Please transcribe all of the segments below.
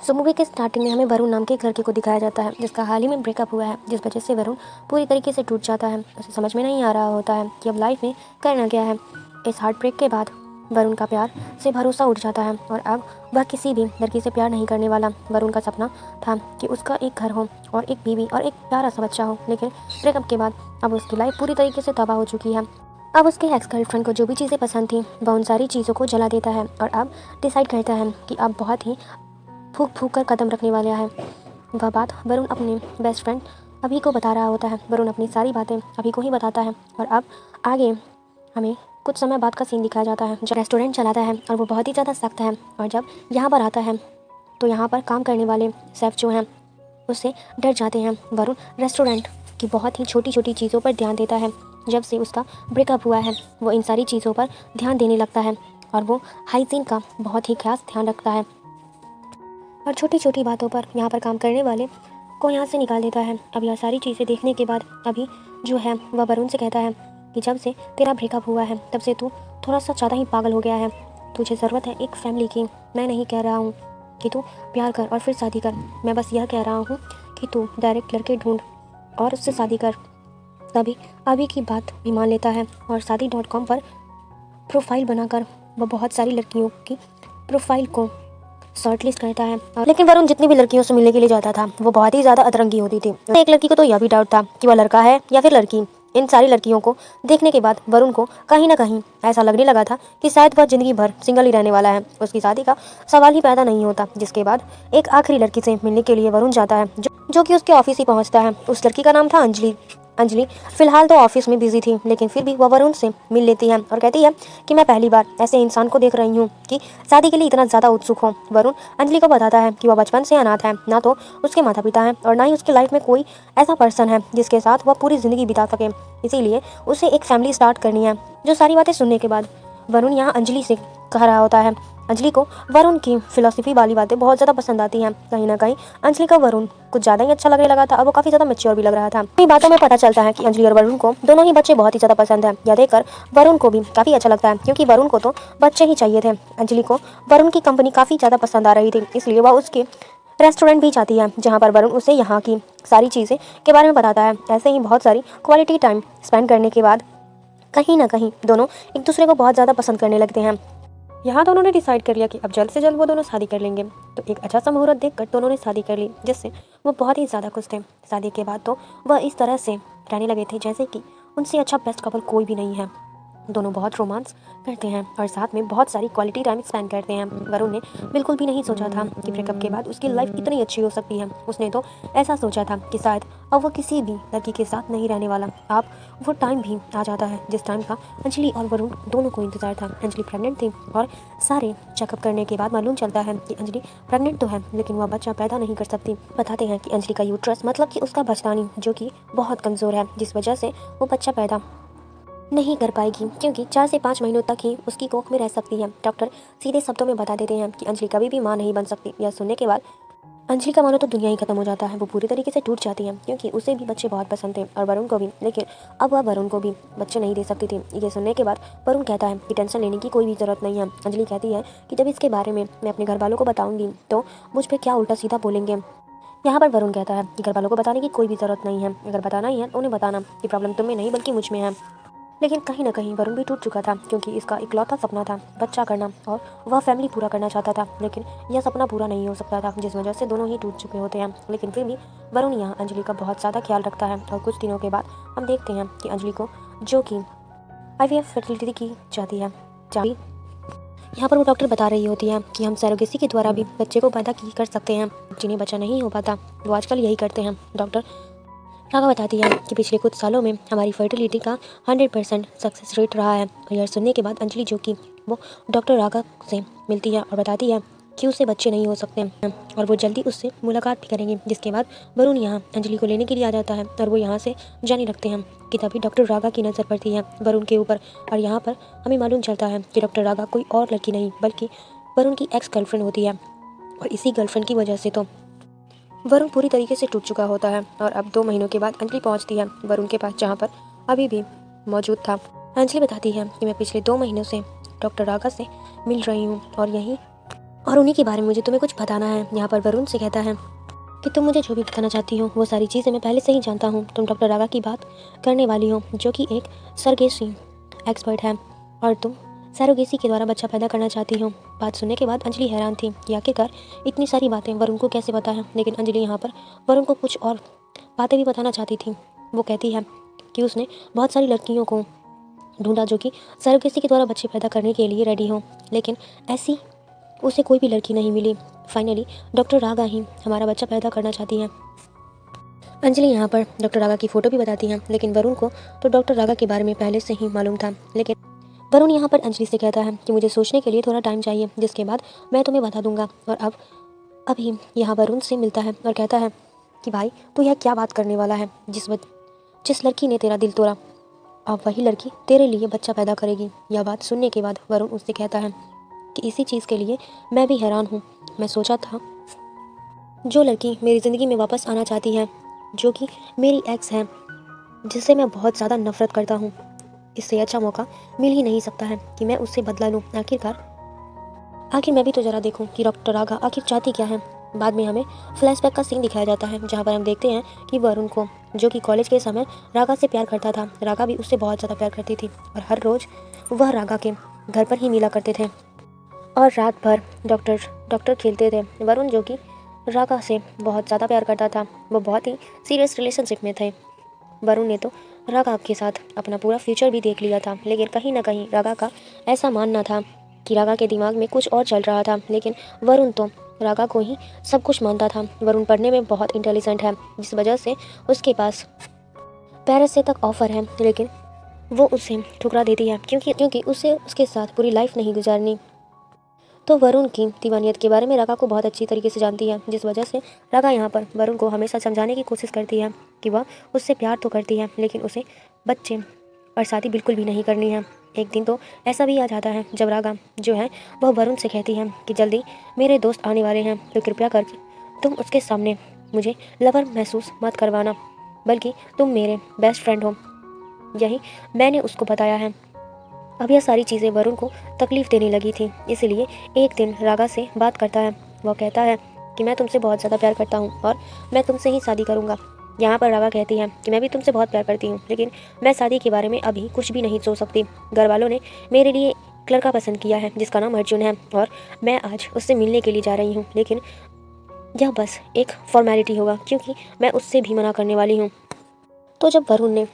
सो movie के starting में हमें वरुण नाम के एक लड़के को दिखाया जाता है जिसका हाल ही में ब्रेकअप हुआ है, जिस वजह से वरुण पूरी तरीके से टूट जाता है। उसे समझ में नहीं आ रहा होता है कि अब लाइफ में करना क्या है। इस हार्ट ब्रेक के बाद वरुण का प्यार से भरोसा उठ जाता है और अब वह किसी भी लड़की से प्यार नहीं करने वाला। वरुण का सपना था कि उसका एक घर हो और एक बीवी और एक प्यारा सा बच्चा हो, लेकिन ब्रेकअप के बाद अब उसकी लाइफ पूरी तरीके से तबाह हो चुकी है। अब उसके एक्स गर्लफ्रेंड को जो भी चीज़ें पसंद थी वह उन सारी चीज़ों को जला देता है और अब डिसाइड करता है कि अब बहुत ही फूक फूक कर कदम रखने वाला है। वह बात वरुण अपने बेस्ट फ्रेंड अभी को बता रहा होता है। वरुण अपनी सारी बातें अभी को ही बताता है और अब आगे हमें कुछ समय बाद का सीन दिखाया जाता है जब रेस्टोरेंट चलाता है और वो बहुत ही ज़्यादा सख्त है। और जब यहाँ पर आता है तो यहाँ पर काम करने वाले शेफ जो हैं उससे डर जाते हैं। वरुण रेस्टोरेंट की बहुत ही छोटी छोटी चीज़ों पर ध्यान देता है। जब से उसका ब्रेकअप हुआ है वो इन सारी चीज़ों पर ध्यान देने लगता है और वो हाइजीन का बहुत ही खास ध्यान रखता है और छोटी छोटी बातों पर यहाँ पर काम करने वाले को यहाँ से निकाल देता है। अब यह सारी चीज़ें देखने के बाद अभी जो है वह वरुण से कहता है कि जब से तेरा ब्रेकअप हुआ है तब से तू थोड़ा सा ज़्यादा ही पागल हो गया है। तुझे ज़रूरत है एक फैमिली की। मैं नहीं कह रहा हूँ कि तू प्यार कर और फिर शादी कर, मैं बस यह कह रहा हूँ कि तू डायरेक्ट लड़के ढूंढ और उससे शादी कर। तभी अभी की बात भी मान लेता है और शादी.com पर प्रोफाइल बनाकर वह बहुत सारी लड़कियों की प्रोफाइल को शॉर्ट लिस्ट करता है। लेकिन वरुण जितनी भी लड़कियों से मिलने के लिए जाता था वो बहुत ही ज़्यादा अतरंगी होती थी। एक लड़की को तो यह भी डाउट था कि वह लड़का है या फिर लड़की। इन सारी लड़कियों को देखने के बाद वरुण को कहीं ना कहीं ऐसा लगने लगा था कि शायद वह जिंदगी भर सिंगल ही रहने वाला है। उसकी शादी का सवाल ही पैदा नहीं होता। जिसके बाद एक आखिरी लड़की से मिलने के लिए वरुण जाता है जो कि उसके ऑफिस ही पहुंचता है। उस लड़की का नाम था अंजलि। अंजलि फिलहाल तो ऑफिस में बिजी थी लेकिन फिर भी वह वरुण से मिल लेती है और कहती है कि मैं पहली बार ऐसे इंसान को देख रही हूँ कि शादी के लिए इतना ज़्यादा उत्सुक हो। वरुण अंजलि को बताता है कि वह बचपन से अनाथ है, ना तो उसके माता पिता हैं और ना ही उसकी लाइफ में कोई ऐसा पर्सन है जिसके साथ वह पूरी ज़िंदगी बिता सके। इसीलिए उसे एक फैमिली स्टार्ट करनी है। जो सारी बातें सुनने के बाद वरुण यहाँ अंजलि से कह रहा होता है। अंजलि को वरुण की फिलॉसफी वाली बातें बहुत ज़्यादा पसंद आती हैं। कहीं ना कहीं अंजलि का वरुण कुछ ज़्यादा ही अच्छा लगने लगा था और वो काफ़ी ज़्यादा मैच्योर भी लग रहा था। इन बातों में पता चलता है कि अंजलि और वरुण को दोनों ही बच्चे बहुत ही ज़्यादा पसंद है। यह देखकर वरुण को भी काफ़ी अच्छा लगता है क्योंकि वरुण को तो बच्चे ही चाहिए थे। अंजलि को वरुण की कंपनी काफ़ी ज़्यादा पसंद आ रही थी, इसलिए वह उसके रेस्टोरेंट भी जाती है जहाँ पर वरुण उसे यहाँ की सारी चीज़ें के बारे में बताता है। ऐसे ही बहुत सारी क्वालिटी टाइम स्पेंड करने के बाद कहीं ना कहीं दोनों एक दूसरे को बहुत ज़्यादा पसंद करने लगते हैं। यहाँ दोनों ने डिसाइड कर लिया कि अब जल्द से जल्द वो दोनों शादी कर लेंगे। तो एक अच्छा सा मुहूर्त देखकर दोनों ने शादी कर ली, जिससे वो बहुत ही ज़्यादा खुश थे। शादी के बाद तो वह इस तरह से रहने लगे थे जैसे कि उनसे अच्छा बेस्ट कपल कोई भी नहीं है। दोनों बहुत रोमांस करते हैं और साथ में बहुत सारी क्वालिटी टाइम स्पेंड करते हैं। वरुण ने बिल्कुल भी नहीं सोचा था कि ब्रेकअप के बाद उसकी लाइफ इतनी अच्छी हो सकती है। उसने तो ऐसा सोचा था कि शायद अब वो किसी भी लड़की के साथ नहीं रहने वाला। अब वो टाइम भी आ जाता है जिस टाइम का अंजलि और वरुण दोनों को इंतजार था। अंजलि प्रेग्नेंट थी और सारे चेकअप करने के बाद मालूम चलता है कि अंजलि प्रेग्नेंट तो है लेकिन वह बच्चा पैदा नहीं कर सकती। बताते हैं कि अंजलि का यूट्रस मतलब कि उसका बचदानी जो कि बहुत कमज़ोर है, जिस वजह से वो बच्चा पैदा नहीं कर पाएगी क्योंकि 4 से 5 महीनों तक ही उसकी कोख में रह सकती है। डॉक्टर सीधे शब्दों में बता देते हैं कि अंजलि कभी भी मां नहीं बन सकती। यह सुनने के बाद अंजलि का मानो तो दुनिया ही खत्म हो जाता है। वो पूरी तरीके से टूट जाती है क्योंकि उसे भी बच्चे बहुत पसंद थे और वरुण को भी, लेकिन अब वह वरुण को भी बच्चे नहीं दे सकती थी। ये सुनने के बाद वरुण कहता है कि टेंशन लेने की कोई भी ज़रूरत नहीं है। अंजलि कहती है कि जब इसके बारे में मैं अपने घर वालों को बताऊंगी तो मुझ पर क्या उल्टा सीधा बोलेंगे। यहाँ पर वरुण कहता है कि घर वालों को बताने की कोई भी ज़रूरत नहीं है, अगर बताना ही है तो उन्हें बताना कि प्रॉब्लम तुम में नहीं बल्कि मुझ में है। लेकिन कहीं ना कहीं वरुण भी टूट चुका था क्योंकि इसका इकलौता सपना था बच्चा करना और वह फैमिली पूरा करना चाहता था, लेकिन यह सपना पूरा नहीं हो सकता था जिस वजह से दोनों ही टूट चुके होते हैं। लेकिन फिर भी वरुण यहाँ अंजलि का बहुत ज़्यादा ख्याल रखता है और कुछ दिनों के बाद हम देखते हैं कि अंजलि को जो कि IVF फर्टिलिटी की जाती है यहाँ पर वो डॉक्टर बता रही होती है कि हम सरोगेसी के द्वारा भी बच्चे को पैदा कर सकते हैं। जिन्हें बच्चा नहीं हो पाता वो आजकल यही करते हैं। डॉक्टर राघव बताती है कि पिछले कुछ सालों में हमारी फर्टिलिटी का 100% सक्सेस रेट रहा है। और यह सुनने के बाद अंजलि जो कि वो डॉक्टर राघव से मिलती है और बताती है कि उसे बच्चे नहीं हो सकते हैं और वो जल्दी उससे मुलाकात भी करेंगे। जिसके बाद वरुण यहाँ अंजलि को लेने के लिए आ जाता है और वो यहाँ से जाने लगते हैं कि तभी डॉक्टर राघव की नज़र पड़ती है वरुण के ऊपर और यहाँ पर हमें मालूम चलता है कि डॉक्टर राघव कोई और लड़की नहीं बल्कि वरुण की एक्स गर्लफ्रेंड होती है। और इसी गर्लफ्रेंड की वजह से तो वरुण पूरी तरीके से टूट चुका होता है। और अब 2 महीनों के बाद अंजलि पहुंचती है वरुण के पास जहां पर अभी भी मौजूद था। अंजलि बताती है कि मैं पिछले 2 महीनों से डॉक्टर राघव से मिल रही हूं और यही और उन्हीं के बारे में मुझे तुम्हें कुछ बताना है। यहाँ पर वरुण से कहता है कि तुम मुझे जो भी बताना चाहती हो वो सारी चीज़ें मैं पहले से ही जानता हूँ। तुम डॉक्टर रागा की बात करने वाली हो, जो कि एक सरगेसी एक्सपर्ट है, और तुम सरोगेसी के द्वारा बच्चा पैदा करना चाहती हो। बात सुनने के बाद अंजलि हैरान थी कि आखिरकार इतनी सारी बातें वरुण को कैसे पता है। लेकिन अंजलि यहाँ पर वरुण को कुछ और बातें भी बताना चाहती थी। वो कहती है कि उसने बहुत सारी लड़कियों को ढूंढा जो कि सरोगेसी के द्वारा बच्चे पैदा करने के लिए रेडी हो, लेकिन ऐसी उसे कोई भी लड़की नहीं मिली। फाइनली डॉक्टर रागा ही हमारा बच्चा पैदा करना चाहती हैं। अंजलि यहाँ पर डॉक्टर रागा की फ़ोटो भी बताती हैं, लेकिन वरुण को तो डॉक्टर रागा के बारे में पहले से ही मालूम था। लेकिन वरुण यहाँ पर अंजलि से कहता है कि मुझे सोचने के लिए थोड़ा टाइम चाहिए, जिसके बाद मैं तुम्हें बता दूंगा। और अब अभी यहाँ वरुण से मिलता है और कहता है कि भाई तू यह क्या बात करने वाला है, जिस लड़की ने तेरा दिल तोड़ा अब वही लड़की तेरे लिए बच्चा पैदा करेगी। यह बात सुनने के बाद वरुण उससे कहता है कि इसी चीज़ के लिए मैं भी हैरान हूँ। मैं सोचा था जो लड़की मेरी ज़िंदगी में वापस आना चाहती है, जो कि मेरी एक्स है, जिससे मैं बहुत ज़्यादा नफरत करता हूँ, इससे अच्छा मौका मिल ही नहीं सकता है कि मैं उससे बदला लूँ। आखिर मैं भी तो ज़रा देखूँ कि डॉक्टर रागा आखिर चाहती क्या है। बाद में हमें फ्लैशबैक का सीन दिखाया जाता है, जहाँ पर हम देखते हैं कि वरुण को, जो कि कॉलेज के समय रागा से प्यार करता था, रागा भी उससे बहुत ज़्यादा प्यार करती थी, और हर रोज़ वह रागा के घर पर ही मिला करते थे और रात भर डॉक्टर खेलते थे। वरुण, जो कि रागा से बहुत ज़्यादा प्यार करता था, वो बहुत ही सीरियस रिलेशनशिप में थे। वरुण ने तो रागा के साथ अपना पूरा फ्यूचर भी देख लिया था, लेकिन कहीं ना कहीं रागा का ऐसा मानना था कि रागा के दिमाग में कुछ और चल रहा था। लेकिन वरुण तो रागा को ही सब कुछ मानता था। वरुण पढ़ने में बहुत इंटेलिजेंट है, जिस वजह से उसके पास पेरिस से तक ऑफर है, लेकिन वो उसे ठुकरा देती है क्योंकि उसे उसके साथ पूरी लाइफ नहीं गुजारनी। तो वरुण की दीवानियत के बारे में रागा को बहुत अच्छी तरीके से जानती है, जिस वजह से रागा यहाँ पर वरुण को हमेशा समझाने की कोशिश करती है कि वह उससे प्यार तो करती है, लेकिन उसे बच्चे और शादी बिल्कुल भी नहीं करनी है। एक दिन तो ऐसा भी आ जाता है जब रागा जो है वह वरुण से कहती है कि जल्दी मेरे दोस्त आने वाले हैं, तो कृपया करके तुम उसके सामने मुझे लवर महसूस मत करवाना, बल्कि तुम मेरे बेस्ट फ्रेंड हो। यही मैंने उसको बताया है। अब यह सारी चीज़ें वरुण को तकलीफ़ देने लगी थी, इसलिए एक दिन रागा से बात करता है। वह कहता है कि मैं तुमसे बहुत ज़्यादा प्यार करता हूँ और मैं तुमसे ही शादी करूँगा। यहाँ पर रागा कहती है कि मैं भी तुमसे बहुत प्यार करती हूँ, लेकिन मैं शादी के बारे में अभी कुछ भी नहीं सोच सकती। घर वालों ने मेरे लिए एक लड़का पसंद किया है जिसका नाम अर्जुन है, और मैं आज उससे मिलने के लिए जा रही हूँ, लेकिन यह बस एक फॉर्मेलिटी होगा क्योंकि मैं उससे भी मना करने वाली हूँ। तो जब वरुण ने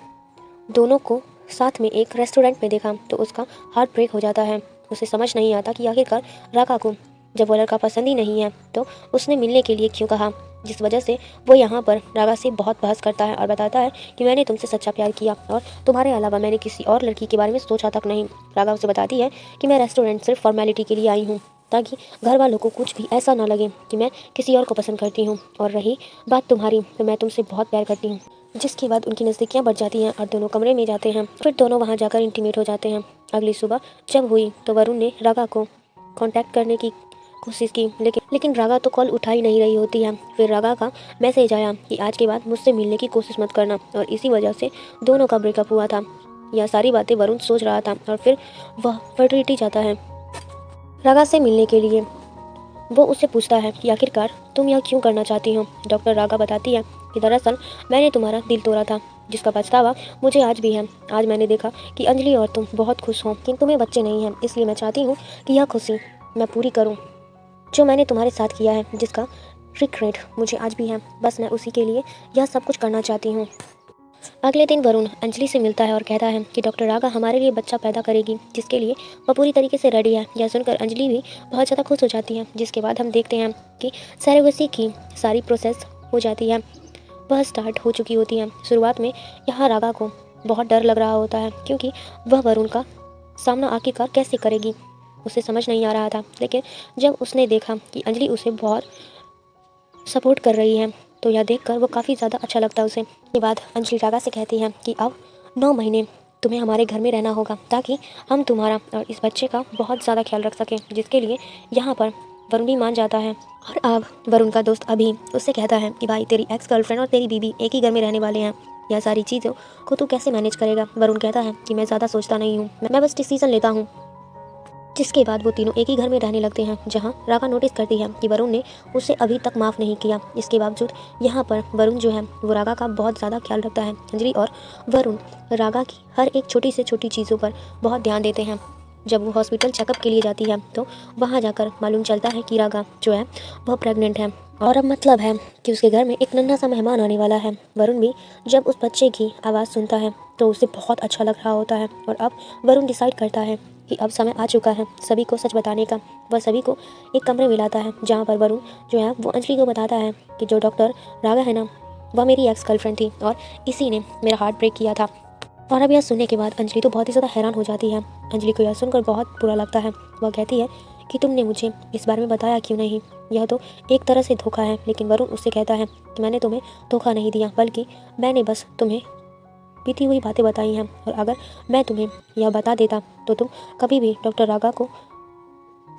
दोनों को साथ में एक रेस्टोरेंट में देखा तो उसका हार्ट ब्रेक हो जाता है। उसे समझ नहीं आता कि आखिरकार रागा को जब वो लड़का पसंद ही नहीं है तो उसने मिलने के लिए क्यों कहा, जिस वजह से वो यहाँ पर रागा से बहुत बहस करता है और बताता है कि मैंने तुमसे सच्चा प्यार किया और तुम्हारे अलावा मैंने किसी और लड़की के बारे में सोचा तक नहीं। रागा उसे बताती है कि मैं रेस्टोरेंट सिर्फ फॉर्मेलिटी के लिए आई हूँ, ताकि घर वालों को कुछ भी ऐसा ना लगे कि मैं किसी और को पसंद करती हूँ। और रही बात तुम्हारी, तो मैं तुमसे बहुत प्यार करती हूँ। जिसके बाद उनकी नज़दीकियाँ बढ़ जाती हैं और दोनों कमरे में जाते हैं। फिर दोनों वहाँ जाकर इंटीमेट हो जाते हैं। अगली सुबह जब हुई तो वरुण ने रागा को कांटेक्ट करने की कोशिश की, लेकिन रागा तो कॉल उठा ही नहीं रही होती है। फिर रागा का मैसेज आया कि आज के बाद मुझसे मिलने की कोशिश मत करना, और इसी वजह से दोनों का ब्रेकअप हुआ था। यह सारी बातें वरुण सोच रहा था और फिर वह फर्टिलिटी जाता है रागा से मिलने के लिए। वो उससे पूछता है कि आखिरकार तुम यह क्यों करना चाहती हो। डॉक्टर रागा बताती है कि दरअसल मैंने तुम्हारा दिल तोड़ा था, जिसका पछतावा मुझे आज भी है। आज मैंने देखा कि अंजलि और तुम बहुत खुश हो, कि तुम्हें बच्चे नहीं हैं, इसलिए मैं चाहती हूँ कि यह खुशी मैं पूरी करूँ जो मैंने तुम्हारे साथ किया है, जिसका रिग्रेट मुझे आज भी है। बस मैं उसी के लिए यह सब कुछ करना चाहती हूँ। अगले दिन वरुण अंजलि से मिलता है और कहता है कि डॉक्टर रागा हमारे लिए बच्चा पैदा करेगी, जिसके लिए वह पूरी तरीके से रेडी है। यह सुनकर अंजलि भी बहुत ज़्यादा खुश हो जाती है। जिसके बाद हम देखते हैं कि सरोगेसी की सारी प्रोसेस हो जाती है, वह स्टार्ट हो चुकी होती है। शुरुआत में यहाँ रागा को बहुत डर लग रहा होता है क्योंकि वह वरुण का सामना आखिरकार कैसे करेगी, उसे समझ नहीं आ रहा था। लेकिन जब उसने देखा कि अंजलि उसे बहुत सपोर्ट कर रही है तो यह देखकर वो काफ़ी ज़्यादा अच्छा लगता है उसे। के बाद अंजलि रागा से कहती है कि अब 9 महीने तुम्हें हमारे घर में रहना होगा, ताकि हम तुम्हारा और इस बच्चे का बहुत ज़्यादा ख्याल रख सकें। जिसके लिए यहाँ पर वरुण भी मान जाता है। और अब वरुण का दोस्त अभी उससे कहता है कि भाई तेरी एक्स गर्लफ्रेंड और तेरी बीबी एक ही घर में रहने वाले हैं, यह सारी चीज़ों को तू कैसे मैनेज करेगा। वरुण कहता है कि मैं ज़्यादा सोचता नहीं हूँ, मैं बस डिसीज़न लेता हूँ जिसके बाद वो तीनों एक ही घर में रहने लगते हैं, जहाँ रागा नोटिस करती है कि वरुण ने उसे अभी तक माफ़ नहीं किया। इसके बावजूद यहाँ पर वरुण जो है वो रागा का बहुत ज़्यादा ख्याल रखता है। अंजलि और वरुण रागा की हर एक छोटी से छोटी चीज़ों पर बहुत ध्यान देते हैं। जब वो हॉस्पिटल चेकअप के लिए जाती है तो वहाँ जाकर मालूम चलता है कि रागा जो है वह प्रेग्नेंट है और अब मतलब है कि उसके घर में एक नन्हा सा मेहमान आने वाला है। वरुण भी जब उस बच्चे की आवाज़ सुनता है तो उसे बहुत अच्छा लग रहा होता है और अब वरुण डिसाइड करता है कि अब समय आ चुका है सभी को सच बताने का। वह सभी को एक कमरे में लाता है जहाँ पर वरुण जो है वो अंजलि को बताता है कि जो डॉक्टर रागा है ना, वह मेरी एक्स गर्लफ्रेंड थी और इसी ने मेरा हार्ट ब्रेक किया था। और अब यह सुनने के बाद अंजलि तो बहुत ही ज़्यादा हैरान हो जाती है। अंजलि को यह सुनकर बहुत बुरा लगता है। वह कहती है कि तुमने मुझे इस बारे में बताया क्यों नहीं, यह तो एक तरह से धोखा है। लेकिन वरुण उससे कहता है कि मैंने तुम्हें धोखा नहीं दिया, बल्कि मैंने बस तुम्हें बीती हुई बातें बताई हैं, और अगर मैं तुम्हें यह बता देता तो तुम कभी भी डॉक्टर रागा को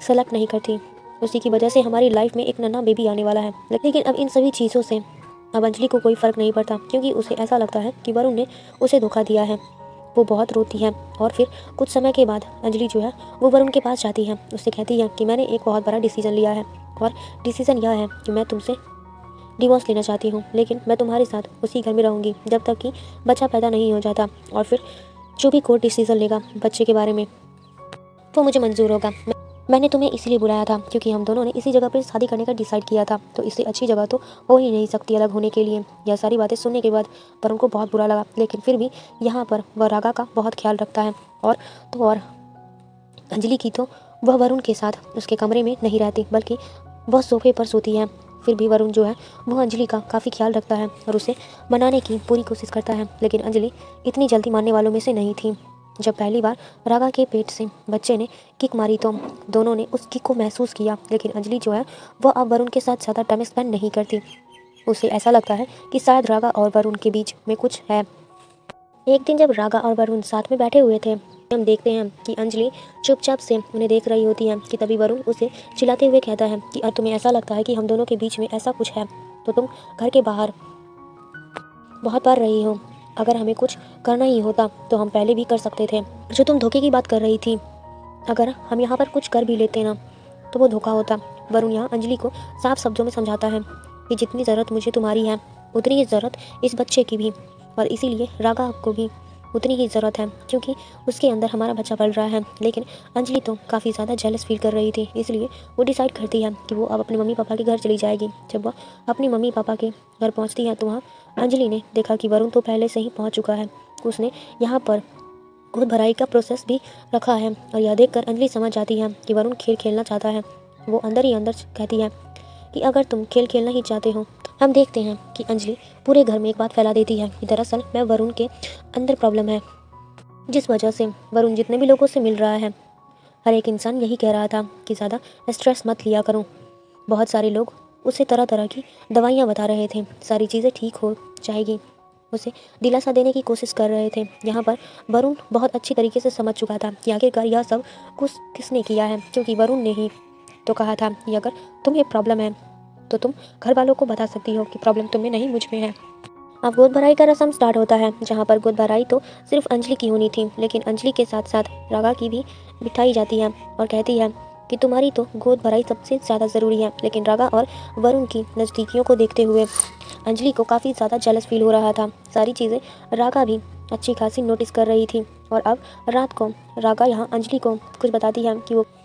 सेलेक्ट नहीं करती। उसी की वजह से हमारी लाइफ में एक नन्हा बेबी आने वाला है। लेकिन अब इन सभी चीज़ों से अब अंजलि को कोई फ़र्क नहीं पड़ता, क्योंकि उसे ऐसा लगता है कि वरुण ने उसे धोखा दिया है। वो बहुत रोती है और फिर कुछ समय के बाद अंजलि जो है वो वरुण के पास जाती है। उससे कहती है कि मैंने एक बहुत बड़ा डिसीज़न लिया है और डिसीज़न यह है कि मैं तुमसे डिवोर्स लेना चाहती हूँ, लेकिन मैं तुम्हारे साथ उसी घर में रहूँगी जब तक कि बच्चा पैदा नहीं हो जाता। और फिर जो भी कोर्ट डिसीज़न लेगा बच्चे के बारे में वो मुझे मंजूर होगा। मैंने तुम्हें इसलिए बुलाया था क्योंकि हम दोनों ने इसी जगह पर शादी करने का डिसाइड किया था, तो इससे अच्छी जगह तो हो ही नहीं सकती अलग होने के लिए। यह सारी बातें सुनने के बाद वरुण को बहुत बुरा लगा, लेकिन फिर भी यहाँ पर वह रागा का बहुत ख्याल रखता है। और अंजलि की तो वह वरुण के साथ उसके कमरे में नहीं रहती, बल्कि वह सोफे पर सोती है। फिर भी वरुण जो है वह अंजलि का काफ़ी ख्याल रखता है और उसे मनाने की पूरी कोशिश करता है। लेकिन अंजलि इतनी जल्दी मानने वालों में से नहीं थी। जब पहली बार रागा के पेट से बच्चे ने किक मारी तो दोनों ने उस किक को महसूस किया, लेकिन अंजलि जो है वह अब वरुण के साथ ज़्यादा टाइम स्पेंड नहीं करती। उसे ऐसा लगता है कि शायद रागा और वरुण के बीच में कुछ है। एक दिन जब रागा और वरुण साथ में बैठे हुए थे, हम देखते हैं कि अंजलि चुपचाप से उन्हें देख रही होती है कि तभी वरुण उसे चिल्लाते हुए कहता है कि अब तुम्हें ऐसा लगता है कि हम दोनों के बीच में ऐसा कुछ है तो तुम घर के बाहर बहुत बार रही हो। अगर हमें कुछ करना ही होता तो हम पहले भी कर सकते थे। जो तुम धोखे की बात कर रही थी, अगर हम यहाँ पर कुछ कर भी लेते ना तो वो धोखा होता। वरुण यहाँ अंजलि को साफ शब्दों में समझाता है कि जितनी ज़रूरत मुझे तुम्हारी है उतनी ही ज़रूरत इस बच्चे की भी, और इसीलिए रागा को भी उतनी ही ज़रूरत है क्योंकि उसके अंदर हमारा बच्चा पल रहा है। लेकिन अंजलि तो काफ़ी ज़्यादा जेलस फील कर रही थी, इसलिए वो डिसाइड करती है कि वो अब अपने मम्मी पापा के घर चली जाएगी। जब वह अपनी मम्मी पापा के घर पहुंचती है तो वहाँ अंजलि ने देखा कि वरुण तो पहले से ही पहुँच चुका है। उसने यहाँ पर गोद भराई का प्रोसेस भी रखा है और यह देखकर अंजलि समझ जाती है कि वरुण खेल खेलना चाहता है। वो अंदर ही अंदर कहती है कि अगर तुम खेल खेलना ही चाहते हो। हम देखते हैं कि अंजलि पूरे घर में एक बात फैला देती है कि दरअसल मैं वरुण के अंदर प्रॉब्लम है, जिस वजह से वरुण जितने भी लोगों से मिल रहा है हर एक इंसान यही कह रहा था कि ज़्यादा स्ट्रेस मत लिया करो। बहुत सारे लोग उसे तरह तरह की दवाइयाँ बता रहे थे, सारी चीज़ें ठीक हो जाएगी, उसे दिलासा देने की कोशिश कर रहे थे। यहाँ पर वरुण बहुत अच्छी तरीके से समझ चुका था कि आखिरकार यह सब कुछ किसने किया है, क्योंकि वरुण ने ही तो कहा था कि अगर तुम्हें प्रॉब्लम है तो तुम घर वालों को बता सकती हो कि प्रॉब्लम तुम्हें नहीं मुझ में है। अब गोद भराई का रस्म स्टार्ट होता है, जहाँ पर गोद भराई तो सिर्फ अंजलि की होनी थी, लेकिन अंजलि के साथ साथ रागा की भी बिठाई जाती है और कहती है कि तुम्हारी तो गोद भराई सबसे ज़्यादा ज़रूरी है। लेकिन रागा और वरुण की नज़दीकियों को देखते हुए अंजलि को काफ़ी ज़्यादा जेलस फील हो रहा था। सारी चीज़ें रागा भी अच्छी खासी नोटिस कर रही थी। और अब रात को रागा यहाँ अंजलि को कुछ बताती है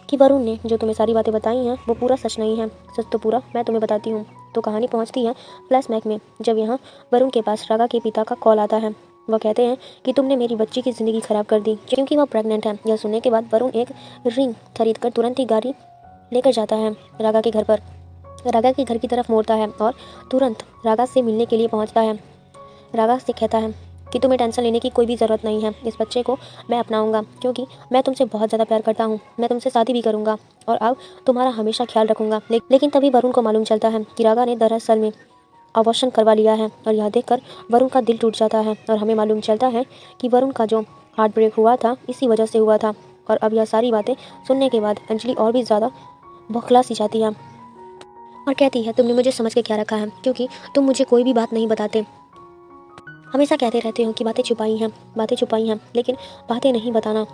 कि वरुण ने जो तुम्हें सारी बातें बताई हैं वो पूरा सच नहीं है, सच तो पूरा मैं तुम्हें बताती हूँ। तो कहानी पहुँचती है फ्लैशबैक में, जब यहाँ वरुण के पास रागा के पिता का कॉल आता है। वह कहते हैं कि तुमने मेरी बच्ची की ज़िंदगी ख़राब कर दी क्योंकि वह प्रेग्नेंट है। यह सुनने के बाद वरुण एक रिंग खरीद कर तुरंत ही गाड़ी लेकर जाता है रागा के घर पर। रागा के घर की तरफ मोड़ता है और तुरंत रागा से मिलने के लिए पहुँचता है। रागा से कहता है कि तुम्हें टेंशन लेने की कोई भी ज़रूरत नहीं है, इस बच्चे को मैं अपनाऊंगा क्योंकि मैं तुमसे बहुत ज़्यादा प्यार करता हूँ। मैं तुमसे शादी भी करूँगा और अब तुम्हारा हमेशा ख्याल रखूँगा। लेकिन तभी वरुण को मालूम चलता है कि रागा ने दरअसल में अबॉर्शन करवा लिया है, और यह देखकर वरुण का दिल टूट जाता है। और हमें मालूम चलता है कि वरुण का जो हार्ट ब्रेक हुआ था इसी वजह से हुआ था। और अब यह सारी बातें सुनने के बाद अंजलि और भी ज़्यादा बौखला सी जाती है और कहती है तुमने मुझे समझ के क्या रखा है, क्योंकि तुम मुझे कोई भी बात नहीं बताते, हमेशा कहते रहते हो कि बातें छुपाई हैं, लेकिन बातें नहीं बताना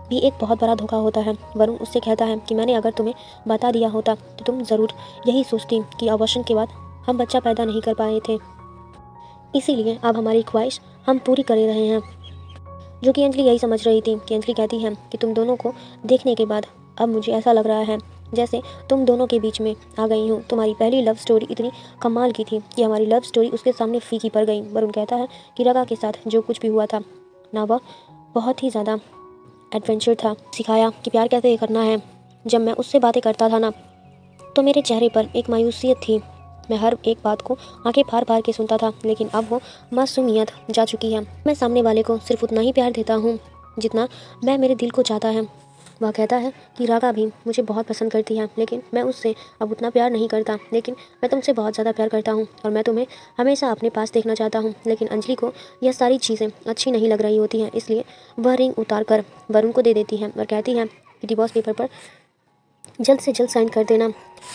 भी एक बहुत बड़ा धोखा होता है। वरुण उससे कहता है कि मैंने अगर तुम्हें बता दिया होता तो तुम ज़रूर यही सोचती कि अबॉर्शन के बाद हम बच्चा पैदा नहीं कर पाए थे, इसीलिए अब हमारी ख्वाहिश हम पूरी कर रहे हैं। जो कि अंजलि यही समझ रही थी कि अंजलि कहती है कि तुम दोनों को देखने के बाद अब मुझे ऐसा लग रहा है जैसे तुम दोनों के बीच में आ गई हूँ। तुम्हारी पहली लव स्टोरी इतनी कमाल की थी कि हमारी लव स्टोरी उसके सामने फीकी पड़ गई। वरुण कहता है कि रगा के साथ जो कुछ भी हुआ था ना, वह बहुत ही ज़्यादा एडवेंचर था। सिखाया कि प्यार कैसे करना है। जब मैं उससे बातें करता था ना, तो मेरे चेहरे पर एक मायूसियत थी। मैं हर एक बात को आंखें फाड़ फाड़ के सुनता था, लेकिन अब वो मासूमियत जा चुकी है। मैं सामने वाले को सिर्फ उतना ही प्यार देता हूँ जितना मैं मेरे दिल को चाहता है। वह कहता है कि रागा भी मुझे बहुत पसंद करती है, लेकिन मैं उससे अब उतना प्यार नहीं करता। लेकिन मैं तुमसे बहुत ज़्यादा प्यार करता हूँ और मैं तुम्हें हमेशा अपने पास देखना चाहता हूँ। लेकिन अंजलि को यह सारी चीज़ें अच्छी नहीं लग रही होती हैं, इसलिए वह रिंग उतार कर वरुण को दे देती है और कहती है कि डिवोर्स पेपर पर जल्द से जल्द साइन कर देना।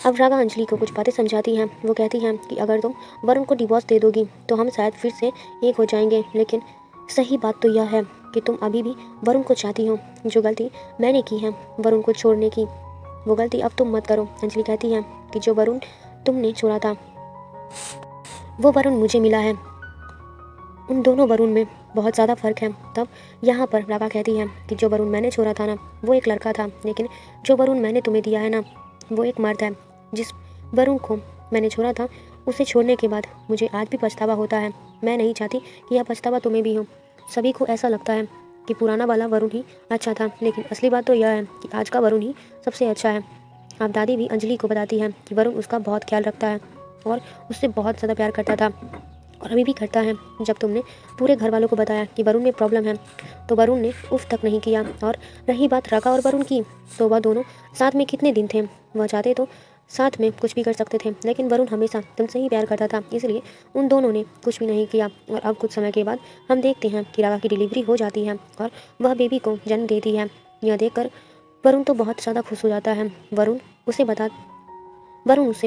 अब रागा अंजलि को कुछ बातें समझाती हैं। वो कहती हैं कि अगर तुम वरुण को डिवोर्स दे दोगी तो हम शायद फिर से एक हो जाएंगे, लेकिन सही बात तो यह है कि तुम अभी भी वरुण को चाहती हो। जो गलती मैंने की है वरुण को छोड़ने की, वो गलती अब तुम मत करो। अंजलि कहती है कि जो वरुण तुमने छोड़ा था वो वरुण मुझे मिला है, उन दोनों वरुण में बहुत ज़्यादा फ़र्क है। तब यहाँ पर रागा कहती है कि जो वरुण मैंने छोड़ा था ना, वो एक लड़का था, लेकिन जो वरुण मैंने तुम्हें दिया है ना, वो एक मर्द है। जिस वरुण को मैंने छोड़ा था उसे छोड़ने के बाद मुझे आज भी पछतावा होता है। मैं नहीं चाहती कि यह पछतावा तुम्हें भी हो। सभी को ऐसा लगता है कि पुराना वाला वरुण ही अच्छा था, लेकिन असली बात तो यह है कि आज का वरुण ही सबसे अच्छा है। अब दादी भी अंजलि को बताती है कि वरुण उसका बहुत ख्याल रखता है और उससे बहुत ज़्यादा प्यार करता था और अभी भी करता है। जब तुमने पूरे घर वालों को बताया कि वरुण में प्रॉब्लम है तो वरुण ने उफ तक नहीं किया। और रही बात रागा और वरुण की, तो वह दोनों साथ में कितने दिन थे। वह चाहते तो साथ में कुछ भी कर सकते थे, लेकिन वरुण हमेशा तुमसे ही प्यार करता था, इसलिए उन दोनों ने कुछ भी नहीं किया। और अब कुछ समय के बाद हम देखते हैं कि रागा की डिलीवरी हो जाती है और वह बेबी को जन्म देती है। यह देखकर वरुण तो बहुत ज़्यादा खुश हो जाता है। वरुण उसे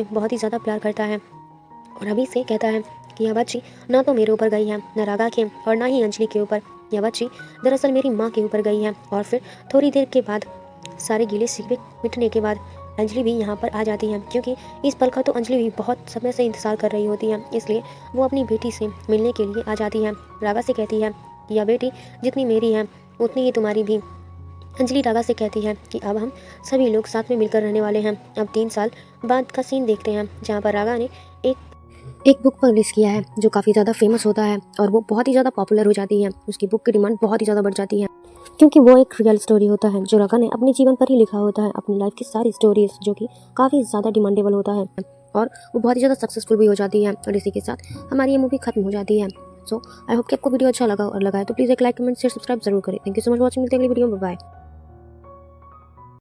बहुत ही ज़्यादा प्यार करता है और अभी से कहता है कि यह बच्ची ना तो मेरे ऊपर गई है, न रागा के और ना ही अंजलि के ऊपर। यह बच्ची दरअसल मेरी माँ के ऊपर गई है। और फिर थोड़ी देर के बाद सारे गिले शिकवे मिटने के बाद अंजलि भी यहाँ पर आ जाती है, क्योंकि इस पल का तो अंजलि भी बहुत समय से इंतज़ार कर रही होती है, इसलिए वो अपनी बेटी से मिलने के लिए आ जाती है। रागा से कहती है कि यह बेटी जितनी मेरी है उतनी ही तुम्हारी भी। अंजलि रागा से कहती है कि अब हम सभी लोग साथ में मिलकर रहने वाले हैं। अब 3 साल बाद का सीन देखते हैं, जहाँ पर रागा ने एक बुक पब्लिश किया है जो काफ़ी ज़्यादा फेमस होता है और वो बहुत ही ज़्यादा पॉपुलर हो जाती है। उसकी बुक की डिमांड बहुत ही ज़्यादा बढ़ जाती है, क्योंकि वो एक रियल स्टोरी होता है जो रागा ने अपने जीवन पर ही लिखा होता है, अपनी लाइफ की सारी स्टोरीज, जो कि काफ़ी ज़्यादा डिमांडेबल होता है और वो बहुत ही ज़्यादा सक्सेसफुल भी हो जाती है। और इसी के साथ हमारी ये मूवी खत्म हो जाती है। सो आई होप कि आपको वीडियो अच्छा लगा, और लगा है तो प्लीज़ एक लाइक, कमेंट, शेयर, सब्सक्राइब जरूर करें। Thank you so much watching. मिलते हैं अगली वीडियो में। बाय।